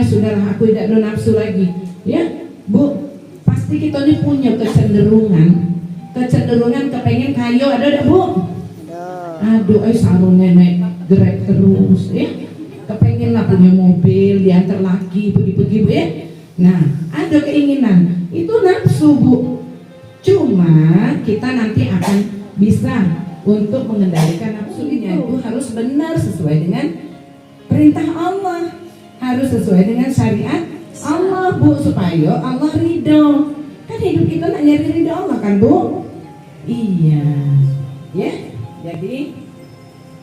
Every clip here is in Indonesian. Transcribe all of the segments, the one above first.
sudahlah aku tidak ada nafsu lagi. Ya, Bu, pasti kita ini punya kecenderungan kepengen kayu, ada enggak, Bu? Aduh, sarung nenek grab terus, ya. Kepengen lah punya mobil, diantar lagi, pergi-pergi, Bu, ya. Nah, ada keinginan, itu nafsu, Bu. Cuma kita nanti akan bisa untuk mengendalikan nafsunya itu harus benar sesuai dengan perintah Allah, harus sesuai dengan syariat Allah, Bu, supaya Allah ridho. Kan hidup kita nak nyari ridho Allah kan, Bu? Iya, ya. Jadi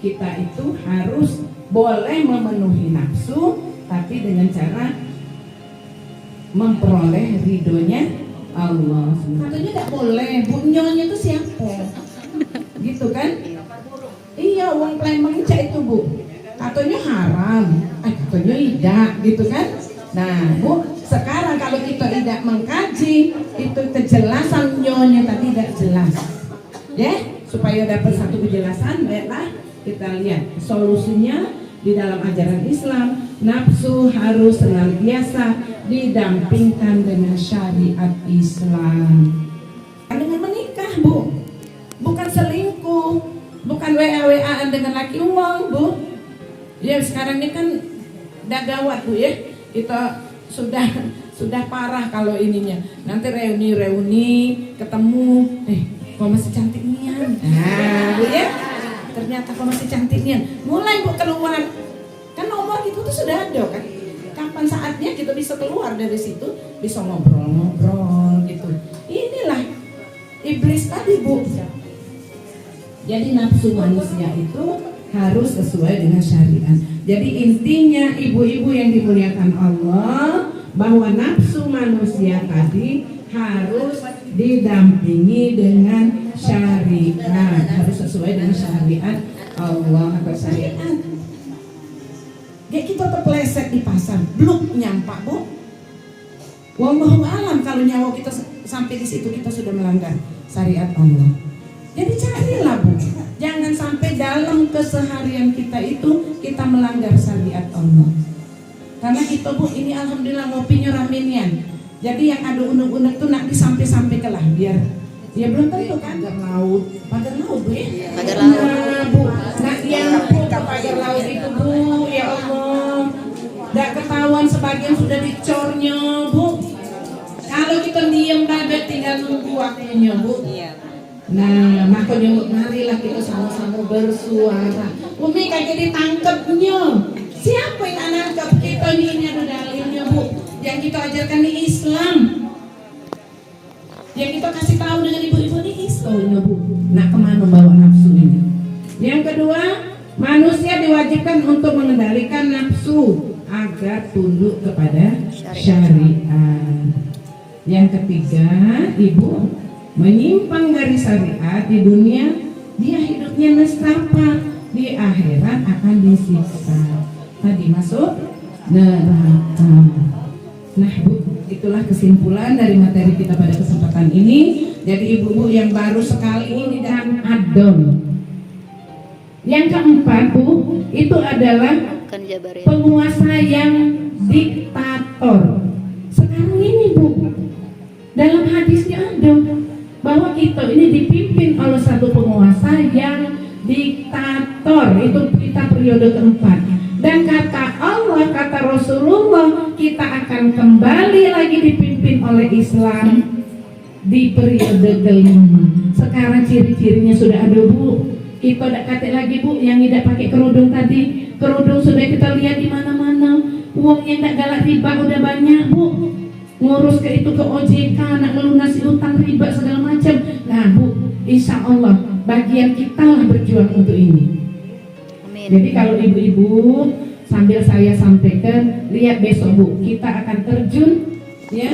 kita itu harus boleh memenuhi nafsu, tapi dengan cara memperoleh ridhonya Allah. Katanya tidak boleh, Bu, nyonya itu siapa? Gitu kan? Iya, uang Palembang itu, Bu. Katanya haram, katanya tidak, gitu kan? Nah, Bu, sekarang kalau kita tidak mengkaji itu kejelasan nyonya tadi tidak jelas, ya. Supaya dapat satu kejelasan, baiklah kita lihat solusinya di dalam ajaran Islam. Nafsu harus senantiasa didampingkan dengan syariat Islam. Dengan menikah, Bu, bukan selingkuh, bukan WA-WAan dengan laki uang, Bu. Ya sekarang ini kan udah gawat, Bu, ya. Kita sudah parah kalau ininya. Nanti reuni ketemu, kok masih cantik nian. Nah, Bu, ya. Ternyata kok masih cantik nian. Mulai, Bu, keluar. Kan nomor itu tuh sudah ada kan. Kapan saatnya kita bisa keluar dari situ, bisa ngobrol-ngobrol gitu. Inilah iblis tadi, Bu. Jadi nafsu manusia itu harus sesuai dengan syariat. Jadi intinya ibu-ibu yang dimuliakan Allah, bahwa nafsu manusia tadi harus didampingi dengan syariat, harus sesuai dengan syariat Allah atau syariat. Ya kita terpeleset di pasar, bluk nyampak, Bu. Wallahu alam kalau nyawa kita sampai di situ kita sudah melanggar syariat Allah. Jadi carilah, Bu, jangan sampai dalam keseharian kita itu kita melanggar syariat Allah. Karena kita, Bu, ini alhamdulillah ngopinya ramenian. Jadi yang ada unek-unek tuh nak disampai-sampai ke lah, biar ya belum tentu kan pagar laut, Bu, ya. Pagar laut. Nah, Bu, nah yang ke pagar laut itu, Bu, ya Allah, nggak ketahuan sebagian sudah dicornya, Bu. Kalau kita diem bagai tinggal nunggu waktunya, Bu. Nah, makanya marilah kita sama-sama bersuara. Umi kagak ditangkepnya. Siapa yang nangkep kita ini ada dalilnya, Bu? Yang kita ajarkan di Islam. Yang kita kasih tahu dengan ibu-ibu di Islam, Bu. Nah, kemana bawa nafsu ini? Yang kedua, manusia diwajibkan untuk mengendalikan nafsu agar tunduk kepada syariat. Yang ketiga, Ibu, menyimpang dari syariat di dunia dia hidupnya nestapa, di akhirat akan disiksa. Tadi masuk neraka. Nah, Bu, itulah kesimpulan dari materi kita pada kesempatan ini. Jadi ibu-ibu yang baru sekali ini dan adon. Yang keempat, Bu, itu adalah penguasa yang diktator. Sekarang ini, Bu, dalam hadisnya ada bahwa kita ini dipimpin oleh satu penguasa yang diktator. Itu kita periode keempat. Dan kata Allah, kata Rasulullah, kita akan kembali lagi dipimpin oleh Islam di periode kelima. Sekarang ciri-cirinya sudah ada, Bu. Kita tidak kata lagi, Bu, yang tidak pakai kerudung tadi. Kerudung sudah kita lihat di mana-mana. Uangnya tidak galak riba udah banyak, Bu. Ngurus ke itu ke OJK, nak melunasi utang riba segala macam. Nah, Bu, insya Allah bagian kita lah berjuang untuk ini. Amin. Jadi kalau ibu-ibu sambil saya sampaikan, lihat besok, Bu, kita akan terjun, ya.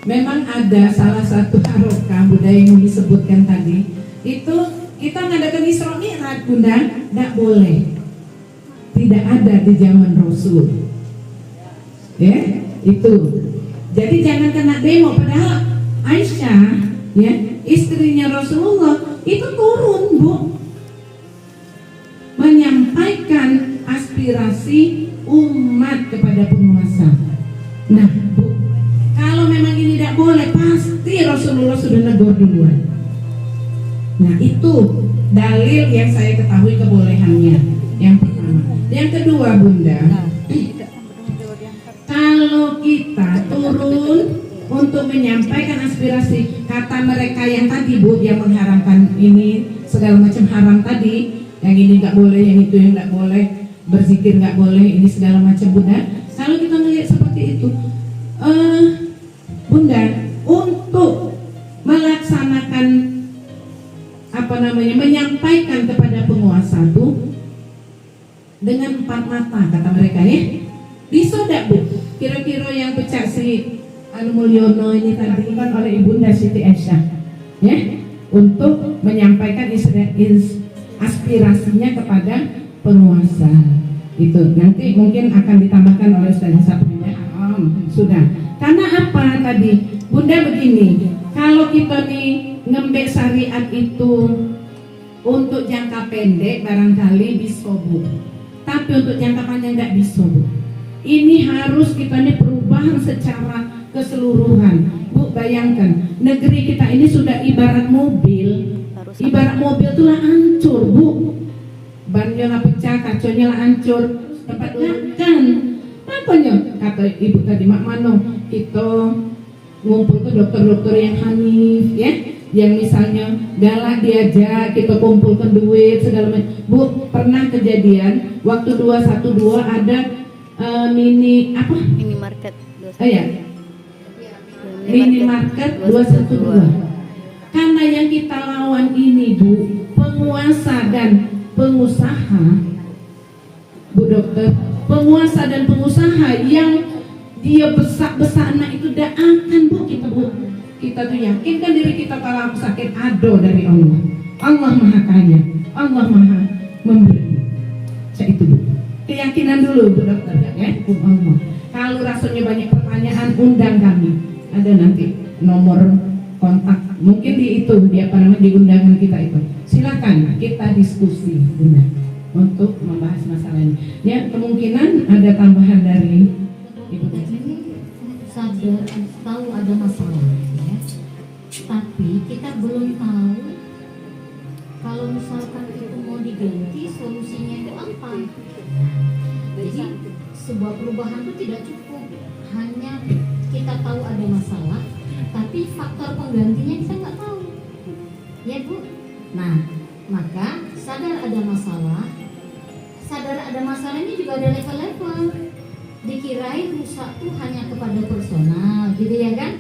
Memang ada salah satu harokah budaya yang disebutkan tadi, itu kita ngadakan Isra Mi'raj, Bunda, tidak boleh, tidak ada di zaman Rasul, ya, itu. Jadi jangan kena demo. Padahal Aisyah, ya, istrinya Rasulullah itu turun, Bu, menyampaikan aspirasi umat kepada penguasa. Nah, Bu, kalau memang ini tidak boleh, pasti Rasulullah sudah negur duluan. Nah, itu dalil yang saya ketahui kebolehannya. Yang pertama. Yang kedua, Bunda, kalau kita turun untuk menyampaikan aspirasi, kata mereka yang tadi, Bu, yang mengharamkan ini segala macam haram tadi, yang ini nggak boleh, yang itu yang nggak boleh, berzikir nggak boleh, ini segala macam, Bunda. Kalau kita melihat seperti itu, Bunda, untuk melaksanakan menyampaikan kepada penguasa itu dengan 4 mata, kata mereka ya. Bisa tidak, Bu? Kira-kira yang pecah si Mulyono ini tadi kan oleh Ibunda Siti Aisyah, ya, untuk menyampaikan aspirasinya kepada penguasa. Itu nanti mungkin akan ditambahkan oleh Ustaz Sabrina. Sudah. Karena apa tadi? Bunda begini, kalau kita nih ngembek syariat itu untuk jangka pendek barangkali bisa, Bu. Tapi untuk jangka panjang nggak bisa, Bu. Ini harus kita nih perubahan secara keseluruhan. Bu, bayangkan negeri kita ini sudah ibarat mobil. Ibarat mobil itu lah hancur, Bu. Bannya lah pecah, kaconya lah hancur. Tempat makan, makanya kata Ibu tadi, Mak Mano, kita ngumpul ke dokter-dokter yang hanif, ya, yang misalnya galak diajak, kita kumpulkan duit segala macam. Bu, pernah kejadian waktu 212 ada minimarket minimarket 212. Karena yang kita lawan ini, Bu, penguasa dan pengusaha, Bu Dokter, penguasa dan pengusaha yang dia besak-besak anak itu tidak akan, Bu, kita tuh yakinkan diri kita kalau sakit ado dari Allah. Allah Maha Kaya, Allah Maha Memberi. Itu, Bu, keyakinan dulu, Bu Dokter, ya, Allah. Kalau rasanya banyak pertanyaan, undang kami. Ada nanti nomor kontak, mungkin di di undangan kita itu. Silakan kita diskusi, Bunda, untuk membahas masalah ini. Ya, kemungkinan ada tambahan dari Ibu. Sadar tahu ada masalah, ya. Tapi kita belum tahu kalau misalkan itu mau diganti, solusinya itu apa. Jadi sebuah perubahan itu tidak cukup hanya kita tahu ada masalah, tapi faktor penggantinya kita nggak tahu, ya Bu. Nah, maka sadar ada masalah ini juga ada level-level. Dikirain rusak tuh hanya kepada personal, gitu ya kan?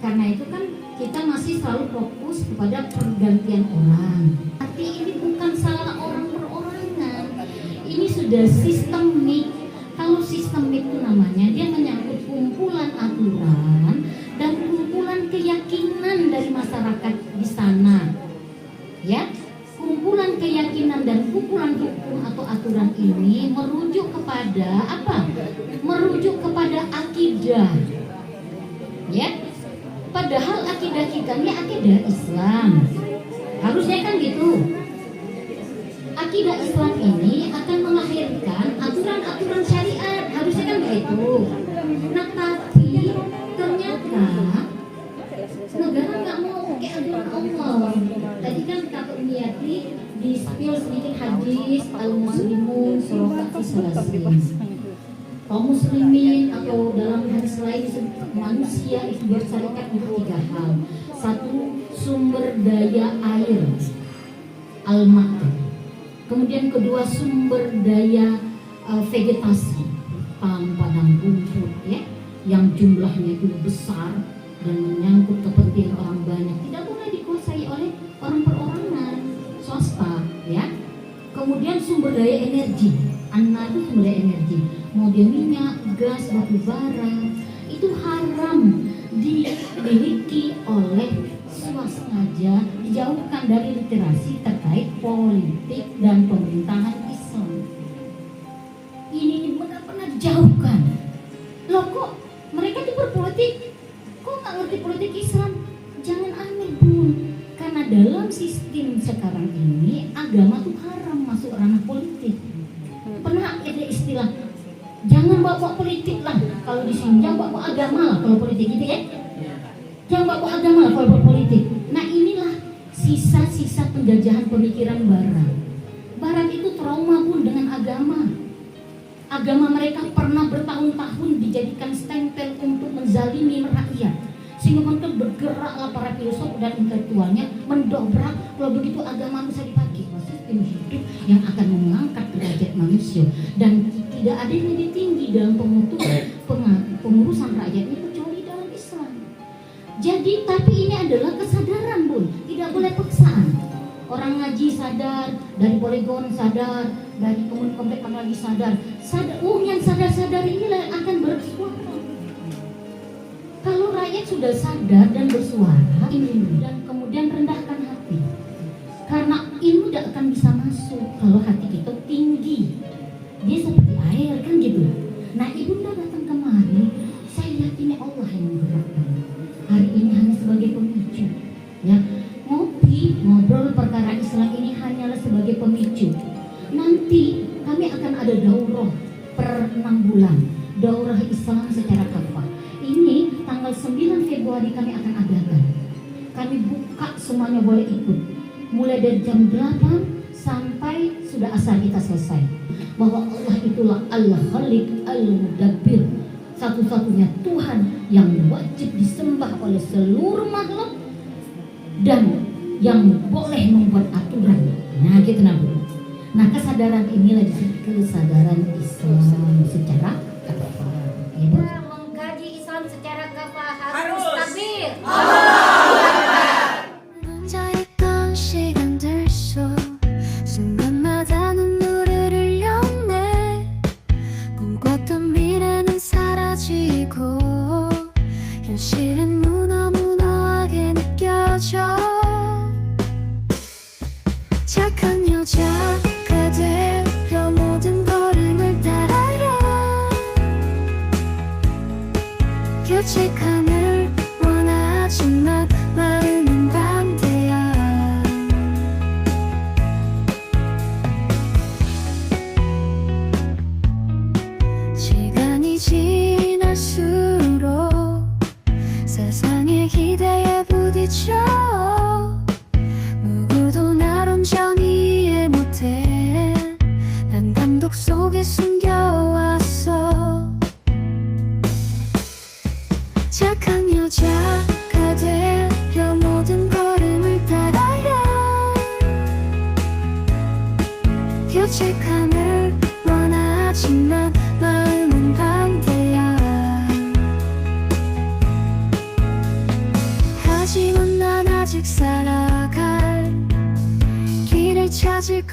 Karena itu kan kita masih selalu fokus kepada pergantian orang. Tapi ini bukan salah orang perorangan, ini sudah sistemik. Kalau sistemik itu namanya dia menyangkut kumpulan aturan dan kumpulan keyakinan dari masyarakat di sana, ya. Kumpulan keyakinan dan kumpulan hukum atau aturan ini merujuk kepada apa? Merujuk kepada akidah, ya. Padahal akidah kita ini akidah Islam, harusnya kan gitu. Akidah Islam ini akan melahirkan aturan-aturan syariat, harusnya kan begitu. Nah, tapi ternyata negara nggak mau pakai aturan Allah. Tadi kan kata Umiyati di spill sedikit hadis al-muslimun surah Al-Salasin. Kaum muslimin atau dalam hadis lain disebut manusia itu berserikat di 3 hal. 1, sumber daya air, al-ma'. Kemudian kedua, sumber daya vegetasi, padang rumput, ya, yang jumlahnya itu besar dan menyangkut kepentingan orang banyak, tidak boleh dikuasai oleh orang perorangan, swasta, ya. Kemudian sumber daya energi, itu sumber daya energi, mau dia minyak, gas, batu bara, itu haram dimiliki oleh swasta, dijauhkan dari literasi terkait politik dan pemerintahan Islam. Ini benar-benar dijauhkan. Loh, kok mereka itu berpolitik, kok nggak ngerti politik Islam? Jangan aneh, Bun. Karena dalam sistem sekarang ini agama tuh haram masuk ranah politik. Pernah ada istilah jangan bawa politik lah kalau di sini, jangan bawa agama lah kalau politik gitu ya. Jangan bawa agama lah kalau politik. Nah inilah sisa-sisa penjajahan pemikiran Barat. Barat itu trauma pun dengan agama. Agama mereka pernah bertahun-tahun dijadikan stempel untuk menzalimi rakyat. Sehingga mereka bergeraklah para filsuf dan intelektualnya mendobrak kalau begitu agama bisa dipakai sistem hidup yang akan mengangkat derajat manusia, dan tidak ada yang lebih tinggi dalam pengurusan rakyatnya kecuali dalam Islam. Jadi tapi ini adalah kesadaran Bun, tidak boleh paksaan. Orang ngaji sadar, dari Polygon sadar, dari komplek lagi sadar. Yang sadar-sadar inilah yang akan bersuara. Kalau rakyat sudah sadar dan bersuara, ini dan kemudian rendahkan hati. Karena ilmu tidak akan bisa masuk kalau hati kita tinggi. Dia seperti air kan gitu. Nah ibunda datang kemari, saya yakini Allah yang menggerakkan. Hari ini hanya sebagai pemicu, ya. Ngobrol perkara Islam ini hanyalah sebagai pemicu. Nanti kami akan ada daurah per 6 bulan, daurah Islam secara kafah. Ini tanggal 9 Februari kami akan adakan. Kami buka semuanya boleh ikut. Mulai dari jam 8 sampai sudah asar kita selesai. Bahwa Allah itulah Al-Khaliq Al-Mudabbir, satu-satunya Tuhan yang wajib disembah oleh seluruh makhluk dan yang boleh membuat aturan. Nah gitu Nabi. Nah kesadaran inilah kesadaran Islam secara kafah. Mengkaji Islam secara kafah harus takbir. 앉아있던 시간들 속 순간마다 눈물을 흘렸네. 꿈꿨던 미래는 사라지고 현실은 무너무너하게 느껴져. 착한 여자가 되려 모든 걸음을 따라야 규칙함을 원하지만 마음은 반대야. 시간이 지날수록 세상의 기대에 부딪혀 누구도 날 온전히 이해 못해. 난 감독 속에 숨겨왔어. 착한 여자가 되려 모든 걸음을 따라야 규칙함을 원하지만 마음은 반대야. 하지만 난 아직 살아갈 길을 찾을